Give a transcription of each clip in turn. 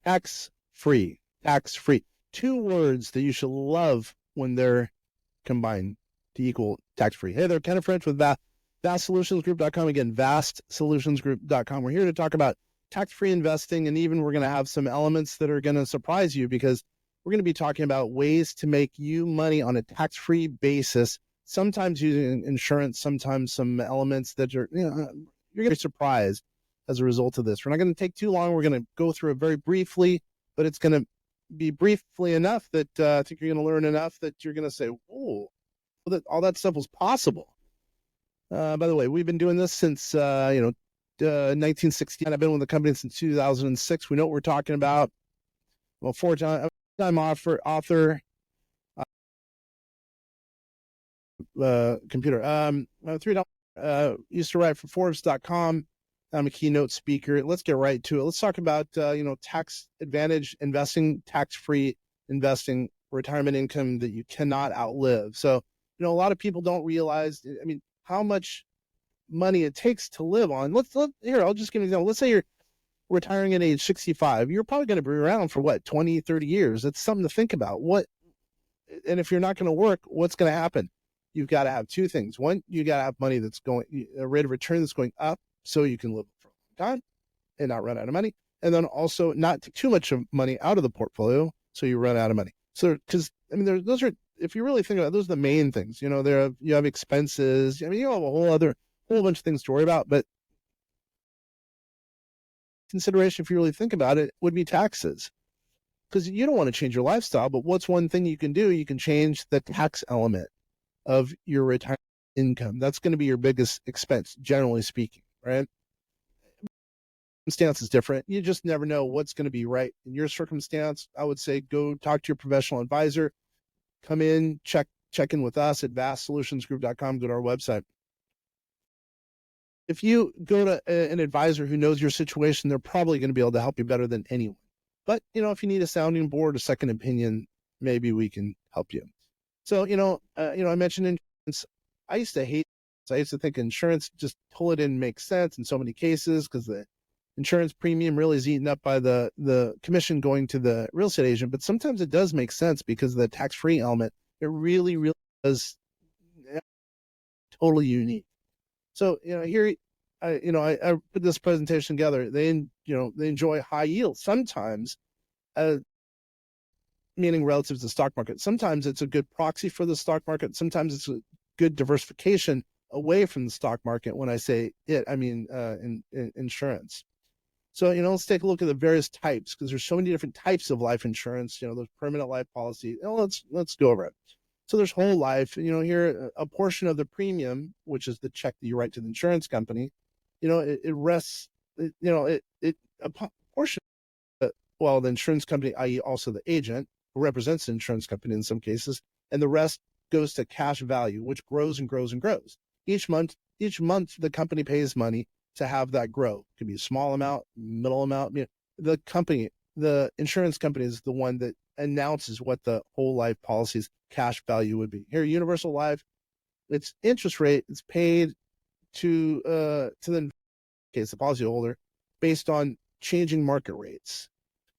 tax-free, tax-free. Two words that you should love when they're combined to equal tax-free. Hey there, Kenneth French with vastsolutionsgroup.com. Again, vastsolutionsgroup.com. We're here to talk about tax-free investing, and even we're going to have some elements that are going to surprise you, because we're going to be talking about ways to make you money on a tax-free basis, sometimes using insurance, sometimes some elements that are, you're going to be surprised as a result of this. We're not going to take too long. We're going to go through it very briefly, but it's going to be briefly enough that I think you're going to learn enough that you're going to say, oh, that all that stuff was possible. By the way, we've been doing this since 1969. I've been with the company since 2006. We know what we're talking about. Well, four-time author, computer. $3. Used to write for Forbes.com. I'm a keynote speaker. Let's get right to it. Let's talk about tax advantage investing, tax-free investing, retirement income that you cannot outlive. So a lot of people don't realize, how much money it takes to live on. I'll just give you an example. Let's say you're retiring at age 65. You're probably going to be around for 20, 30 years. That's something to think about. And if you're not going to work, what's going to happen? You've got to have two things. One, you got to have money that's a rate of return that's going up so you can live for a long time and not run out of money. And then also not take too much of money out of the portfolio so you run out of money. So, because those are, if you really think about it, those are the main things. You have expenses. You have a whole bunch of things to worry about. But consideration, if you really think about it, would be taxes, because you don't want to change your lifestyle. But what's one thing you can do? You can change the tax element of your retirement income. That's going to be your biggest expense, generally speaking, right? Circumstance is different. You just never know what's going to be right in your circumstance. I would say go talk to your professional advisor. Come in, check in with us at vastsolutionsgroup.com. Go to our website. If you go to an advisor who knows your situation, they're probably going to be able to help you better than anyone. But, if you need a sounding board, a second opinion, maybe we can help you. So, I mentioned insurance. I used to hate it. I used to think insurance just totally didn't make sense in so many cases, because the insurance premium really is eaten up by the commission going to the real estate agent. But sometimes it does make sense because of the tax-free element. It really, really is totally unique. So, here, I put this presentation together. They enjoy high yield. Sometimes, meaning relative to the stock market. Sometimes it's a good proxy for the stock market. Sometimes it's a good diversification away from the stock market. When I say it, I mean in insurance. So, let's take a look at the various types, because there's so many different types of life insurance. There's permanent life policy. Let's go over it. So there's whole life. Here, a portion of the premium, which is the check that you write to the insurance company, it rests. A portion. The insurance company, i.e., also the agent, who represents the insurance company in some cases, and the rest goes to cash value, which grows and grows and grows. Each month, the company pays money to have that grow. It could be a small amount, middle amount. The insurance company is the one that announces what the whole life policy's cash value would be. Here, universal life, its interest rate is paid to the policyholder based on changing market rates.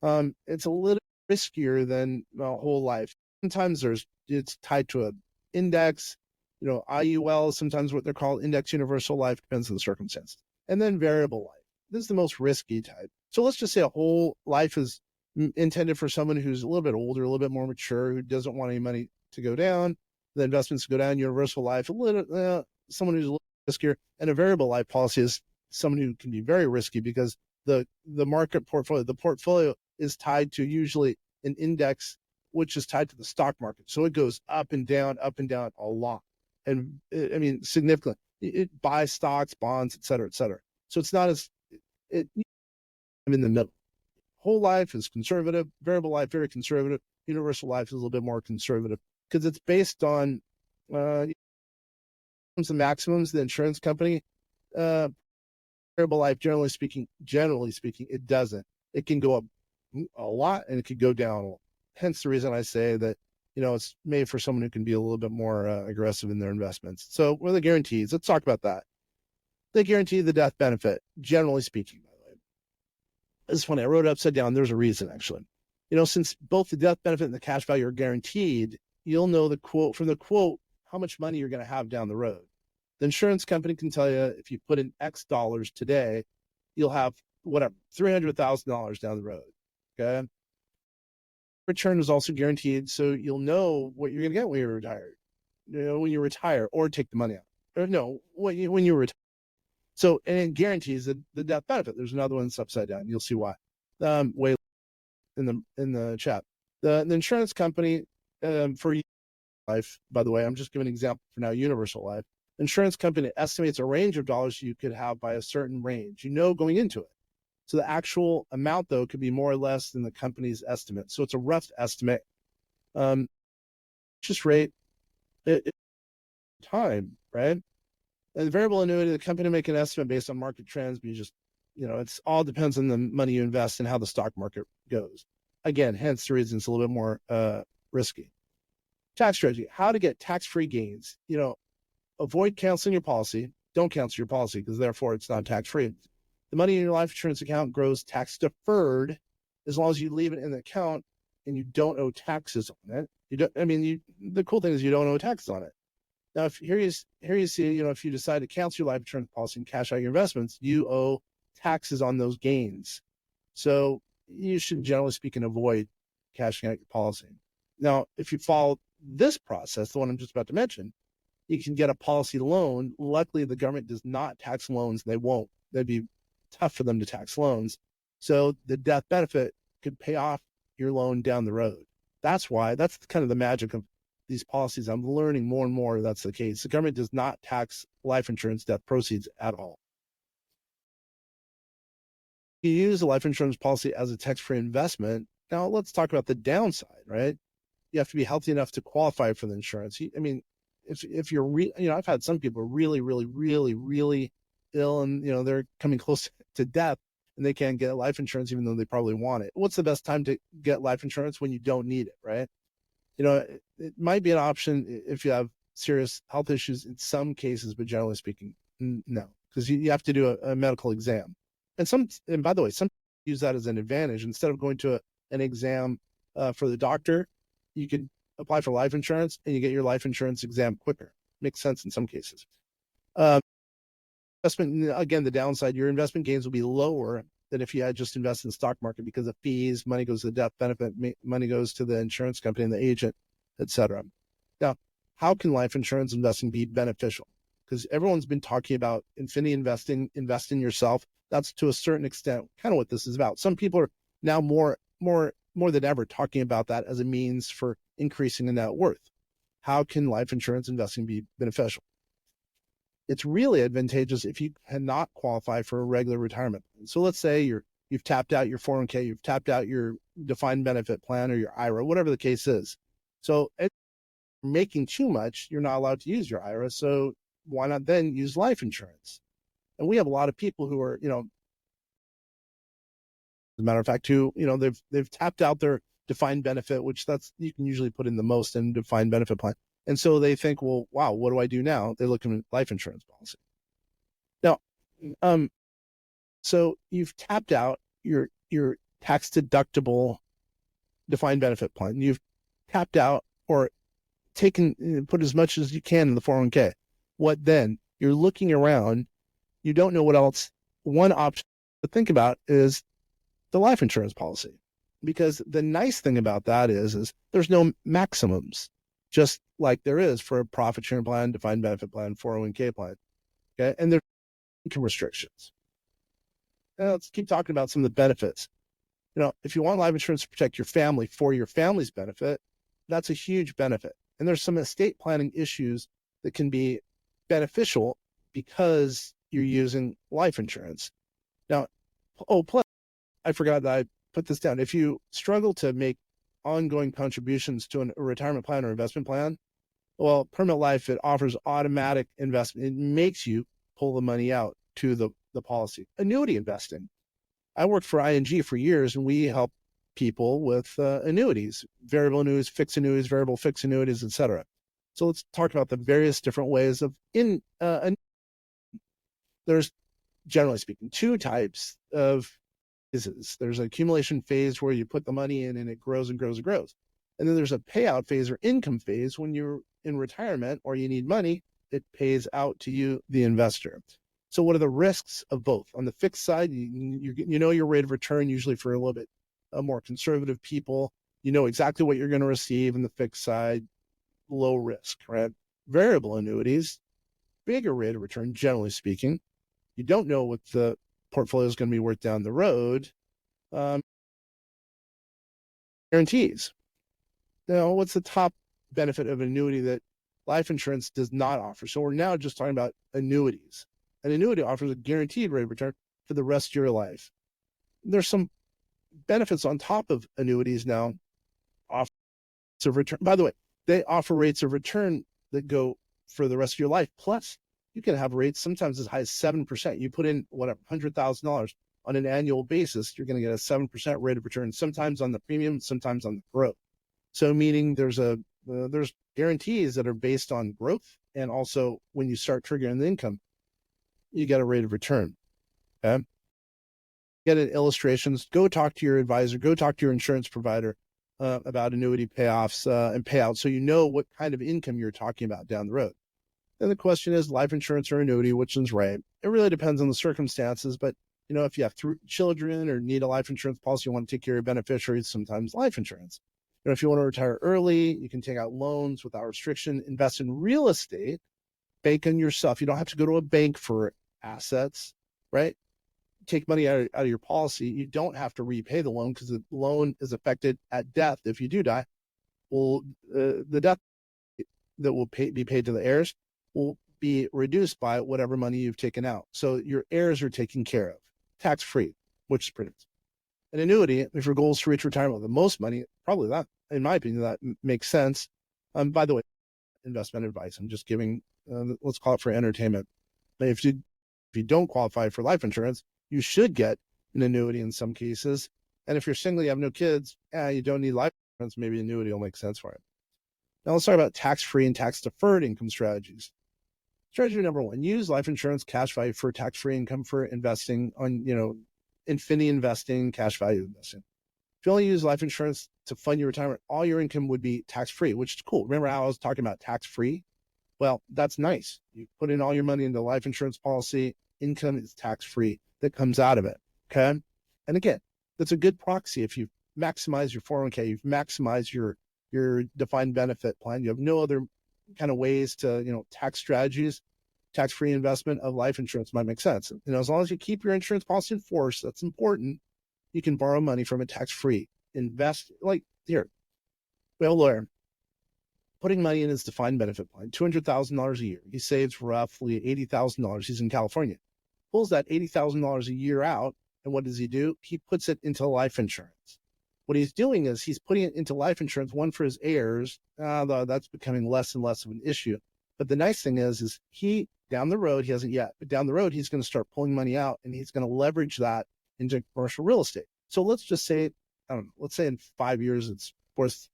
It's a little riskier than whole life. Sometimes it's tied to an index, IUL, sometimes what they're called index universal life, depends on the circumstances. And then variable life. This is the most risky type. So let's just say a whole life is intended for someone who's a little bit older, a little bit more mature, who doesn't want any money to go down, the investments go down. Universal life, someone who's a little riskier. And a variable life policy is someone who can be very risky, because the market portfolio, the portfolio is tied to usually an index, which is tied to the stock market. So it goes up and down a lot. And significantly. It buys stocks, bonds, et cetera, et cetera. So it's not I'm in the middle. Whole life is conservative, variable life, very conservative. Universal life is a little bit more conservative, because it's based on the maximums, the insurance company. Variable life, generally speaking, it doesn't. It can go up a lot and it could go down a lot. Hence the reason I say that, it's made for someone who can be a little bit more aggressive in their investments. So what are the guarantees? Let's talk about that. They guarantee the death benefit, generally speaking, by the way. It's funny. I wrote it upside down. There's a reason, actually. Since both the death benefit and the cash value are guaranteed, you'll know the quote from the quote how much money you're going to have down the road. The insurance company can tell you if you put in X dollars today, you'll have whatever $300,000 down the road. Okay. Return is also guaranteed, so you'll know what you're going to get when you're retired. When you retire or take the money out, or no, when you retire. So, and it guarantees the death benefit. There's another one that's upside down. You'll see why. Way in the chat. The insurance company for life, by the way, I'm just giving an example for now, universal life. Insurance company estimates a range of dollars you could have by a certain range, going into it. So the actual amount, though, could be more or less than the company's estimate. So it's a rough estimate. Interest rate, time, right? And the variable annuity, the company make an estimate based on market trends, but it's all depends on the money you invest and how the stock market goes. Again, hence the reason it's a little bit more risky. Tax strategy, how to get tax-free gains. Avoid canceling your policy. Don't cancel your policy because therefore it's not tax-free. The money in your life insurance account grows tax-deferred as long as you leave it in the account and you don't owe taxes on it. The cool thing is you don't owe taxes on it. Now, if here you see, if you decide to cancel your life insurance policy and cash out your investments, you owe taxes on those gains. So you should, generally speaking, avoid cashing out your policy. Now, if you follow this process, the one I'm just about to mention, you can get a policy loan. Luckily, the government does not tax loans. They won't. That'd be tough for them to tax loans. So the death benefit could pay off your loan down the road. That's kind of the magic of these policies. I'm learning more and more that's the case. The government does not tax life insurance death proceeds at all. You use a life insurance policy as a tax-free investment. Now let's talk about the downside, right? You have to be healthy enough to qualify for the insurance. If you're, I've had some people really, really, really, really ill and, they're coming close to death and they can't get life insurance even though they probably want it. What's the best time to get life insurance? When you don't need it, right? It might be an option if you have serious health issues in some cases, but generally speaking, no, because you have to do a medical exam. And by the way, some use that as an advantage. Instead of going to an exam for the doctor, you could apply for life insurance and you get your life insurance exam quicker. Makes sense in some cases. Investment, again, the downside, your investment gains will be lower than if you had just invested in the stock market because of fees, money goes to the death benefit, money goes to the insurance company and the agent, etc. Now, how can life insurance investing be beneficial? Because everyone's been talking about infinity investing, invest in yourself. That's to a certain extent kind of what this is about. Some people are now more than ever talking about that as a means for increasing the net worth. How can life insurance investing be beneficial? It's really advantageous if you cannot qualify for a regular retirement. So let's say you've tapped out your 401k, you've tapped out your defined benefit plan or your IRA, whatever the case is. So if you're making too much, you're not allowed to use your IRA. So why not then use life insurance? And we have a lot of people who are, as a matter of fact, who, they've tapped out their defined benefit, which you can usually put in the most in defined benefit plan. And so they think, well, wow, what do I do now? They look at life insurance policy. Now, so you've tapped out your tax deductible defined benefit plan. You've tapped out or put as much as you can in the 401k. What then? You're looking around. You don't know what else. One option to think about is the life insurance policy, because the nice thing about that is there's no maximums, just like there is for a profit sharing plan, defined benefit plan, 401k plan. Okay. And there's income restrictions. Now, let's keep talking about some of the benefits. If you want life insurance to protect your family for your family's benefit, that's a huge benefit. And there's some estate planning issues that can be beneficial because you're using life insurance. Now, plus, I forgot that I put this down. If you struggle to make ongoing contributions to a retirement plan or investment plan, well, Permanent Life, it offers automatic investment. It makes you pull the money out to the policy. Annuity investing. I worked for ING for years, and we help people with annuities, variable annuities, fixed annuities, variable fixed annuities, etc. So let's talk about the various different ways of there's, generally speaking, two types of There's an accumulation phase where you put the money in and it grows and grows and grows. And then there's a payout phase or income phase when you're in retirement or you need money, it pays out to you, the investor. So what are the risks of both? On the fixed side, you know your rate of return, usually for a little bit more conservative people. You know exactly what you're going to receive in the fixed side, low risk, right? Variable annuities, bigger rate of return, generally speaking. You don't know what the portfolio is going to be worth down the road. Guarantees. Now, what's the top benefit of an annuity that life insurance does not offer? So we're now just talking about annuities. An annuity offers a guaranteed rate of return for the rest of your life. There's some benefits on top of annuities now. Offers of return. By the way, they offer rates of return that go for the rest of your life. Plus, you can have rates sometimes as high as 7%. You put in whatever, $100,000 on an annual basis, you're going to get a 7% rate of return, sometimes on the premium, sometimes on the growth. So meaning there's guarantees that are based on growth. And also when you start triggering the income, you get a rate of return. Okay. Get an illustrations, go talk to your advisor, go talk to your insurance provider about annuity payoffs and payouts. So you know what kind of income you're talking about down the road. Then the question is life insurance or annuity, which one's right? It really depends on the circumstances, but if you have children or need a life insurance policy, you want to take care of beneficiaries, sometimes life insurance. If you want to retire early, you can take out loans without restriction, invest in real estate, bank on yourself. You don't have to go to a bank for assets, right? Take money out of your policy. You don't have to repay the loan because the loan is affected at death. If you do die, well, the death that will be paid to the heirs will be reduced by whatever money you've taken out. So your heirs are taken care of, tax-free, which is pretty. An annuity, if your goal is to reach retirement with the most money, probably that, in my opinion, that makes sense. By the way, investment advice. I'm just giving, let's call it for entertainment. If you don't qualify for life insurance, you should get an annuity in some cases. And if you're single, you have no kids, you don't need life insurance, maybe annuity will make sense for it. Now let's talk about tax-free and tax-deferred income strategies. Strategy number one, use life insurance cash value for tax-free income for investing on, infinity investing, cash value investing. If you only use life insurance to fund your retirement, all your income would be tax-free, which is cool. Remember how I was talking about tax-free? Well, that's nice. You put in all your money into life insurance policy, income is tax-free that comes out of it, okay? And again, that's a good proxy. If you maximize your 401k, you've maximized your defined benefit plan, you have no other kind of ways to, tax strategies, tax-free investment of life insurance might make sense. As long as you keep your insurance policy in force, that's important. You can borrow money from it tax-free. Invest, like here, we have a lawyer putting money in his defined benefit plan, $200,000 a year. He saves roughly $80,000. He's in California. Pulls that $80,000 a year out, and what does he do? He puts it into life insurance. What he's doing is he's putting it into life insurance, one for his heirs, though that's becoming less and less of an issue. But the nice thing is he, down the road, he hasn't yet, but down the road, he's going to start pulling money out and he's going to leverage that into commercial real estate. So let's just say, I don't know, let's say in 5 years, it's worth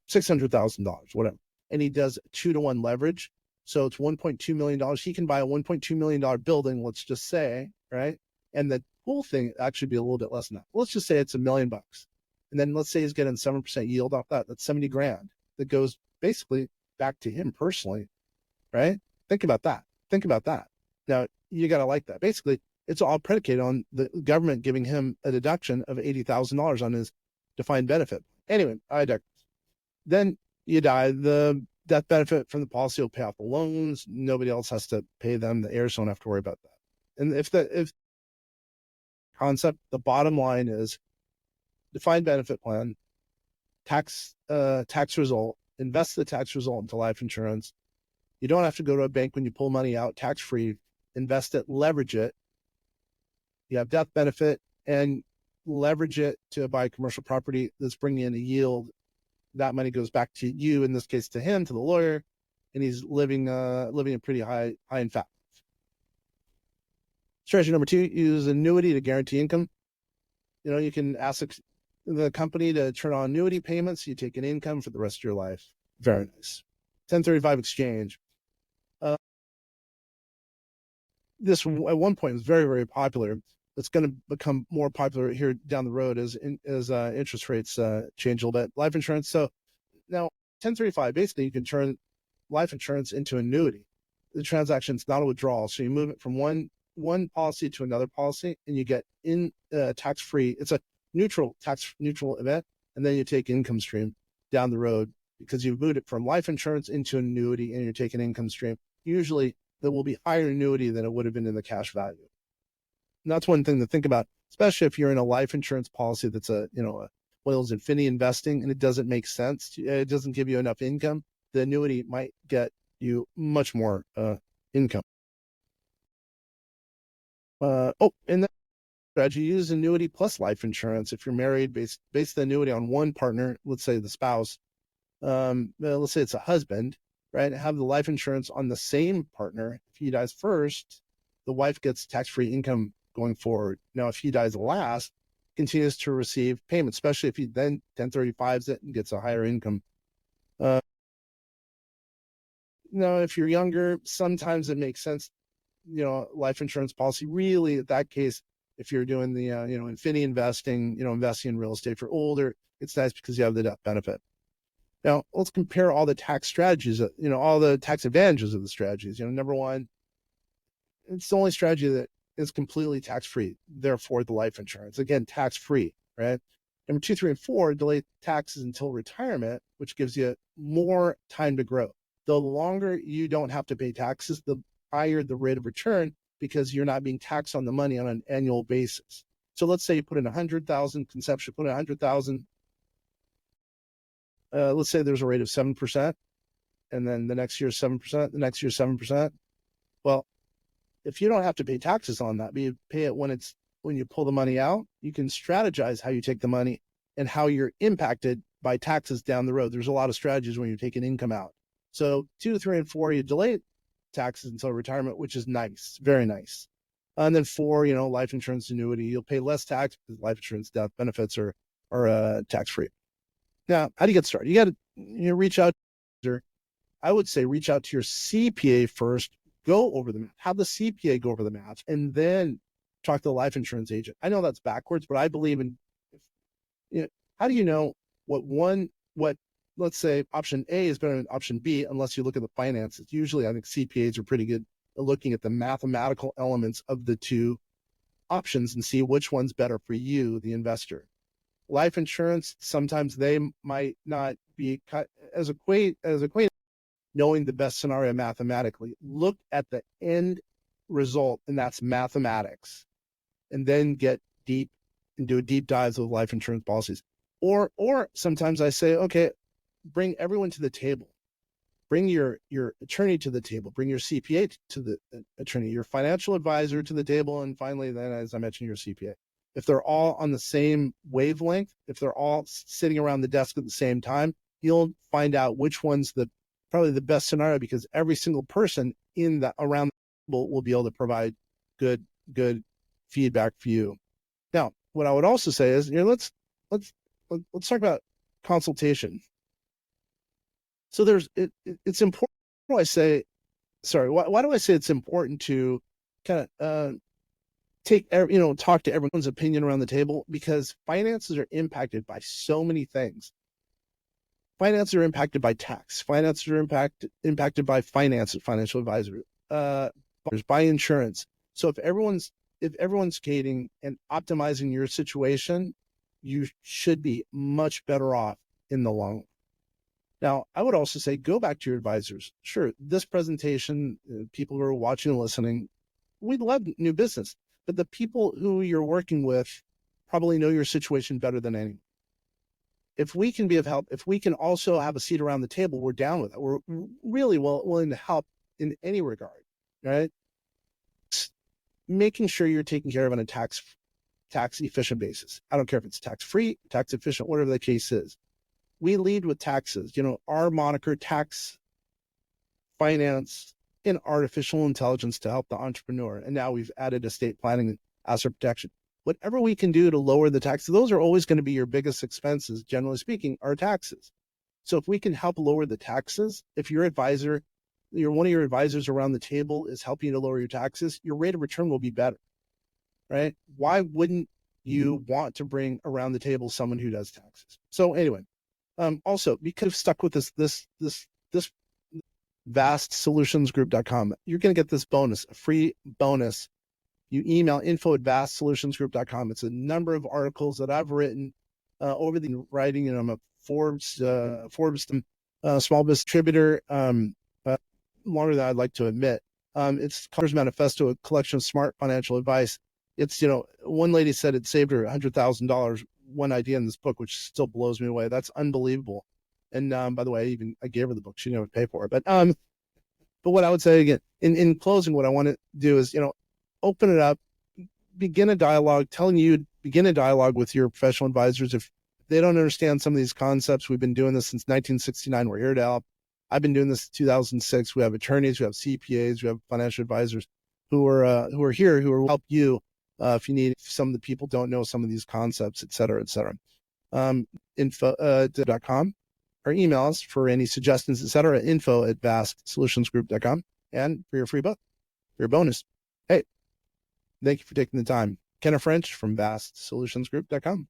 $600,000, whatever. And he does 2-to-1 leverage. So it's $1.2 million. He can buy a $1.2 million building, let's just say, right? And the cool thing actually be a little bit less than that. Let's just say it's $1 million. And then let's say he's getting 7% yield off that. That's 70 grand that goes basically back to him personally, right? Think about that. Think about that. Now, you got to like that. Basically, it's all predicated on the government giving him a deduction of $80,000 on his defined benefit. Anyway, I digress. Then you die. The death benefit from the policy will pay off the loans. Nobody else has to pay them. The heirs don't have to worry about that. And if concept, the bottom line is defined benefit plan, tax result, invest the tax result into life insurance. You don't have to go to a bank when you pull money out, tax-free, invest it, leverage it. You have death benefit and leverage it to buy commercial property that's bringing in a yield. That money goes back to you, in this case, to him, to the lawyer, and he's living a pretty high in fat. Strategy number two, use annuity to guarantee income. You can ask the company to turn on annuity payments. You take an income for the rest of your life. Very nice. 1035 exchange. This at one point was very, very popular. It's going to become more popular here down the road as interest rates change a little bit. Life insurance. So now 1035, basically you can turn life insurance into annuity. The transaction is not a withdrawal. So you move it from one policy to another policy, and you get in tax-free. It's a tax neutral event, and then you take income stream down the road because you've moved it from life insurance into annuity, and you're taking income stream. Usually there will be higher annuity than it would have been in the cash value. And that's one thing to think about, especially if you're in a life insurance policy that's one of those infinity investing, and it doesn't make sense. It doesn't give you enough income. The annuity might get you much more income. And that strategy, use annuity plus life insurance. If you're married, base the annuity on one partner, let's say the spouse. Let's say it's a husband, right? Have the life insurance on the same partner. If he dies first, the wife gets tax-free income going forward. Now, if he dies last, continues to receive payments, especially if he then 1035s it and gets a higher income. If you're younger, sometimes it makes sense, life insurance policy. Really, in that case, if you're doing the, infinity investing, investing in real estate for older, it's nice because you have the death benefit. Now, let's compare all the tax strategies, all the tax advantages of the strategies. Number one, it's the only strategy that is completely tax-free, therefore the life insurance. Again, tax-free, right? Number 2, 3, and 4, delay taxes until retirement, which gives you more time to grow. The longer you don't have to pay taxes, the higher the rate of return because you're not being taxed on the money on an annual basis. So let's say you put in 100,000, conceptually put in 100,000. Let's say there's a rate of 7%, and then the next year 7%, the next year 7%. Well, if you don't have to pay taxes on that, but you pay it when you pull the money out, you can strategize how you take the money and how you're impacted by taxes down the road. There's a lot of strategies when you're taking income out. So 2, 3, and 4, you delay taxes until retirement, which is nice, very nice. And then 4, life insurance annuity, you'll pay less tax because life insurance death benefits are tax-free. Now, how do you get started? You got to reach out. I would say reach out to your CPA first. Go over the math, have the CPA go over the math, and then talk to the life insurance agent. I know that's backwards, but I believe in, how do you know what, let's say option A is better than option B, unless you look at the finances. Usually I think CPAs are pretty good at looking at the mathematical elements of the two options and see which one's better for you, the investor. Life insurance, sometimes they might not be as equate knowing the best scenario mathematically. Look at the end result, and that's mathematics, and then get deep and do a deep dive with life insurance policies. Or sometimes I say, okay, bring everyone to the table. Bring your attorney to the table. Bring your CPA to the attorney, your financial advisor to the table, and finally, then, as I mentioned, your CPA. If they're all on the same wavelength, if they're all sitting around the desk at the same time, you'll find out which one's probably the best scenario, because every single person around the table will be able to provide good feedback for you. Now, what I would also say is, let's talk about consultation. So it's important. Why do I say, sorry, why do I say it's important to kind of talk to everyone's opinion around the table? Because finances are impacted by so many things. Finances are impacted by tax. Finances are impacted by financial advisor, by insurance. So if everyone's skating and optimizing your situation, you should be much better off in the long run. Now, I would also say, go back to your advisors. Sure, this presentation, people who are watching and listening, we'd love new business, but the people who you're working with probably know your situation better than anyone. If we can be of help, if we can also have a seat around the table, we're down with it. We're really willing to help in any regard, right? Making sure you're taken care of on a tax efficient basis. I don't care if it's tax-free, tax efficient, whatever the case is. We lead with taxes. Our moniker, tax, finance, and artificial intelligence to help the entrepreneur. And now we've added estate planning and asset protection. Whatever we can do to lower the taxes, those are always going to be your biggest expenses, generally speaking, are taxes. So if we can help lower the taxes, if your advisor, one of your advisors around the table is helping you to lower your taxes, your rate of return will be better. right? Why wouldn't you want to bring around the table someone who does taxes? So anyway, also, because I've stuck with this vastsolutionsgroup.com, you're going to get this bonus, a free bonus. You email info@vastsolutionsgroup.com. It's a number of articles that I've written over the writing, and I'm a Forbes small business contributor, longer than I'd like to admit. It's Connor's Manifesto, a collection of smart financial advice. It's, one lady said it saved her $100,000, one idea in this book, which still blows me away. That's unbelievable. And by the way, I gave her the book. She didn't pay for it. But what I would say again, in closing, what I want to do is, open it up, begin a dialogue, begin a dialogue with your professional advisors. If they don't understand some of these concepts, we've been doing this since 1969. We're here to help. I've been doing this since 2006. We have attorneys, we have CPAs, we have financial advisors who are here, who will help you if you need. If some of the people don't know some of these concepts, et cetera, et cetera. Info.com or email us for any suggestions, et cetera. info@vastsolutionsgroup.com. And for your free book, for your bonus. Hey, thank you for taking the time. Kenna French from vastsolutionsgroup.com.